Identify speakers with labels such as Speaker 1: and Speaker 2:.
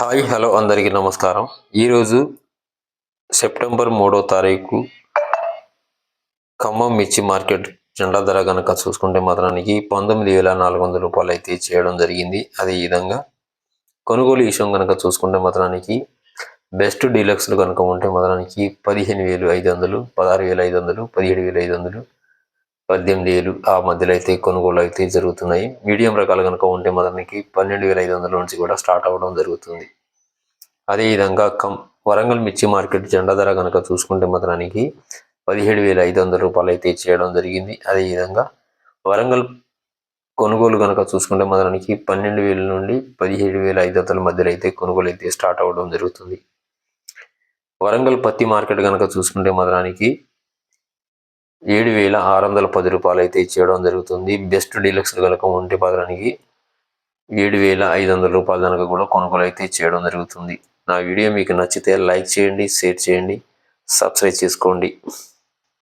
Speaker 1: Hi hello అందరికీ నమస్కారం. ఈరోజు సెప్టెంబర్ 3వ తారీఖు ఖమ్మం మిర్చి మార్కెట్ జెండా ధర కనుక చూసుకుంటే మాత్రానికి 19,400 రూపాయలు అయితే చేయడం జరిగింది. అదే విధంగా కొనుగోలు విషయం కనుక చూసుకుంటే మాత్రానికి బెస్ట్ డీలక్స్లు కనుక ఉంటే మాత్రానికి 15,500, 16,500, 17,500, 18,000 ఆ మధ్యలో అయితే కొనుగోలు అయితే జరుగుతున్నాయి. మీడియం రకాలు కనుక ఉంటే మాత్రానికి 12,500 నుంచి కూడా స్టార్ట్ అవ్వడం జరుగుతుంది. అదేవిధంగా వరంగల్ మిర్చి మార్కెట్ జెండా ధర కనుక చూసుకుంటే మాత్రానికి 17,500 రూపాయలు అయితే చేయడం జరిగింది. అదేవిధంగా వరంగల్ కొనుగోలు కనుక చూసుకుంటే మాత్రానికి 12,000 నుండి 17,500 మధ్యలో అయితే కొనుగోలు అయితే స్టార్ట్ అవ్వడం జరుగుతుంది. వరంగల్ పత్తి మార్కెట్ కనుక చూసుకుంటే మాత్రానికి 7,610 రూపాయలు అయితే చేయడం జరుగుతుంది. బెస్ట్ డీలక్స్ కనుక ఉంటే మాత్రానికి 7,500 రూపాయల దాకా కూడా కొనుగోలు అయితే చేయడం జరుగుతుంది. నా వీడియో మీకు నచ్చితే లైక్ చేయండి, షేర్ చేయండి, సబ్స్క్రైబ్ చేసుకోండి.